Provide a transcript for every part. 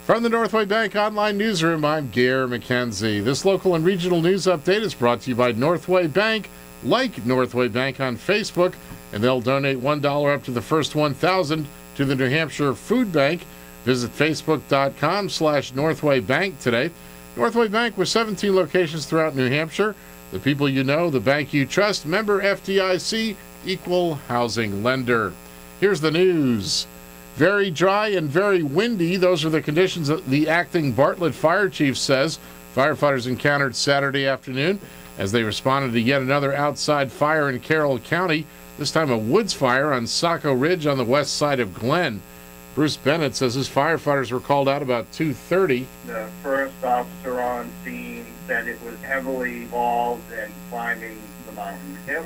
From the Northway Bank Online Newsroom, I'm Gare McKenzie. This local and regional news update is brought to you by Northway Bank. Like Northway Bank on Facebook, and they'll donate $1 up to the first 1,000 to the New Hampshire Food Bank. Visit facebook.com/Northway Bank today. Northway Bank with 17 locations throughout New Hampshire. The people you know, the bank you trust. Member FDIC, equal housing lender. Here's the news. Very dry and very windy. Those are the conditions that the acting Bartlett fire chief says firefighters encountered Saturday afternoon as they responded to yet another outside fire in Carroll County, this time a woods fire on Saco Ridge on the west side of Glen. Bruce Bennett says his firefighters were called out about 2:30. The first officer on scene said it was heavily involved in climbing the mountain. There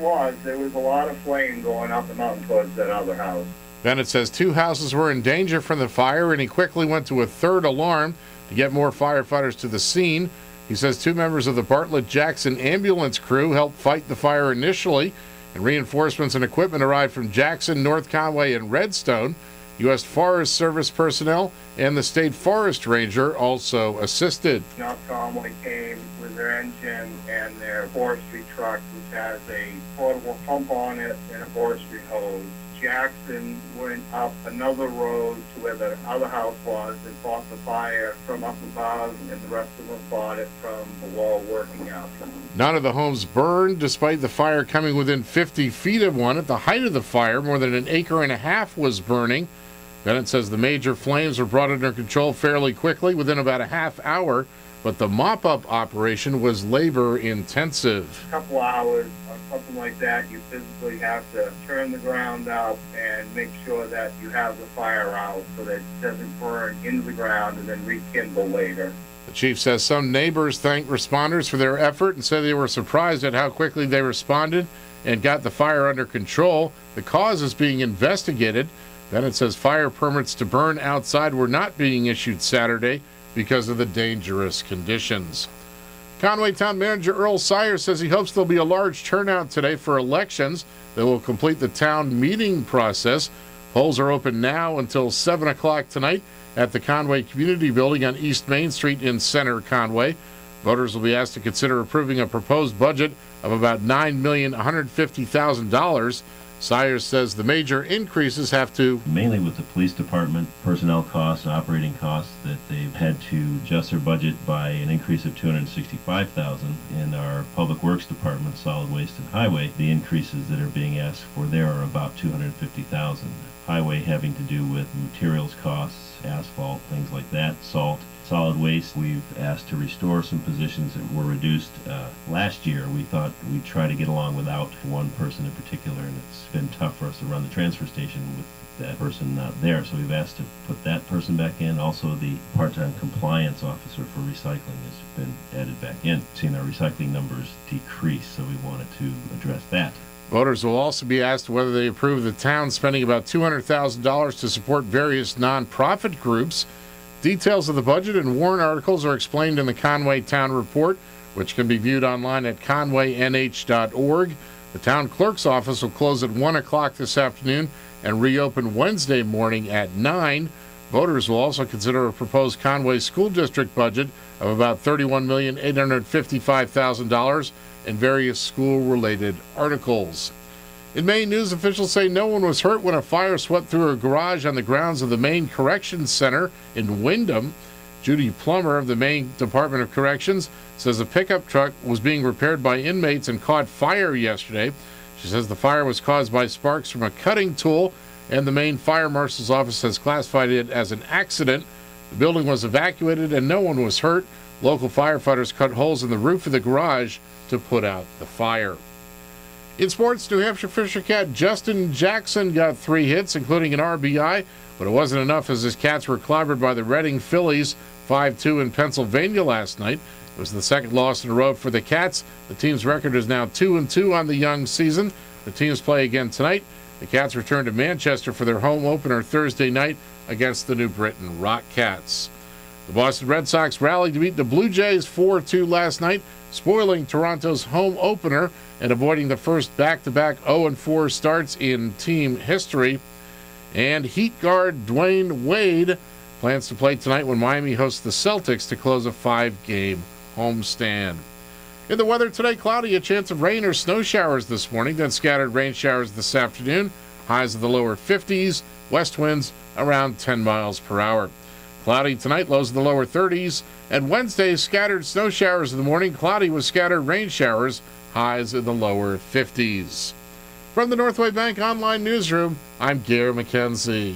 was a lot of flame going up the mountain towards that other house. Bennett says 2 houses were in danger from the fire, and he quickly went to a 3rd alarm to get more firefighters to the scene. He says 2 members of the Bartlett-Jackson ambulance crew helped fight the fire initially, and reinforcements and equipment arrived from Jackson, North Conway, and Redstone. U.S. Forest Service personnel and the State Forest Ranger also assisted. North Conway came with their engine and their forestry truck, which has a portable pump on it and a forestry hose. Jackson went up another road to where the other house was and fought the fire from up above, and the rest of them fought it from below, working out. None of the homes burned, despite the fire coming within 50 feet of one. At the height of the fire, more than 1.5 acres was burning. Bennett says the major flames were brought under control fairly quickly, within about a half hour, but the mop-up operation was labor-intensive. A couple hours on something like that, you physically have to turn the ground up and make sure that you have the fire out so that it doesn't burn into the ground and then rekindle later. The chief says some neighbors thanked responders for their effort and said they were surprised at how quickly they responded and got the fire under control. The cause is being investigated. Bennett says fire permits to burn outside were not being issued Saturday because of the dangerous conditions. Conway Town Manager Earl Sires says he hopes there'll be a large turnout today for elections that will complete the town meeting process. Polls are open now until 7 o'clock tonight at the Conway Community Building on East Main Street in Center Conway. Voters will be asked to consider approving a proposed budget of about $9,150,000. Sires says the major increases have to... Mainly with the police department, personnel costs, operating costs, that they've had to adjust their budget by an increase of $265,000. In our public works department, solid waste and highway, the increases that are being asked for there are about $250,000. Highway having to do with materials costs, asphalt, things like that, salt. Solid waste, we've asked to restore some positions that were reduced last year. We thought we'd try to get along without one person in particular, and it's been tough for us to run the transfer station with that person not there. So we've asked to put that person back in. Also, the part-time compliance officer for recycling has been added back in. We've seen our recycling numbers decrease, so we wanted to address that. Voters will also be asked whether they approve the town spending about $200,000 to support various nonprofit groups. Details of the budget and warrant articles are explained in the Conway Town Report, which can be viewed online at conwaynh.org. The town clerk's office will close at 1 o'clock this afternoon and reopen Wednesday morning at 9. Voters will also consider a proposed Conway School District budget of about $31,855,000 and various school-related articles. In Maine news, officials say no one was hurt when a fire swept through a garage on the grounds of the Maine Corrections Center in Windham. Judy Plummer of the Maine Department of Corrections says a pickup truck was being repaired by inmates and caught fire yesterday. She says the fire was caused by sparks from a cutting tool, and the Maine Fire Marshal's office has classified it as an accident. The building was evacuated and no one was hurt. Local firefighters cut holes in the roof of the garage to put out the fire. In sports, New Hampshire Fisher Cat Justin Jackson got 3 hits, including an RBI, but it wasn't enough as his Cats were clobbered by the Reading Phillies 5-2 in Pennsylvania last night. It was the second loss in a row for the Cats. The team's record is now 2-2 on the young season. The teams play again tonight. The Cats return to Manchester for their home opener Thursday night against the New Britain Rock Cats. The Boston Red Sox rallied to beat the Blue Jays 4-2 last night, spoiling Toronto's home opener and avoiding the first back-to-back 0-4 starts in team history. And Heat guard Dwayne Wade Plans to play tonight when Miami hosts the Celtics to close a 5-game homestand. In the weather today, cloudy, a chance of rain or snow showers this morning, then scattered rain showers this afternoon. Highs of the lower 50s, west winds around 10 miles per hour. Cloudy tonight, lows in the lower 30s. And Wednesday, scattered snow showers in the morning, cloudy with scattered rain showers, highs in the lower 50s. From the Northway Bank Online Newsroom, I'm Gary McKenzie.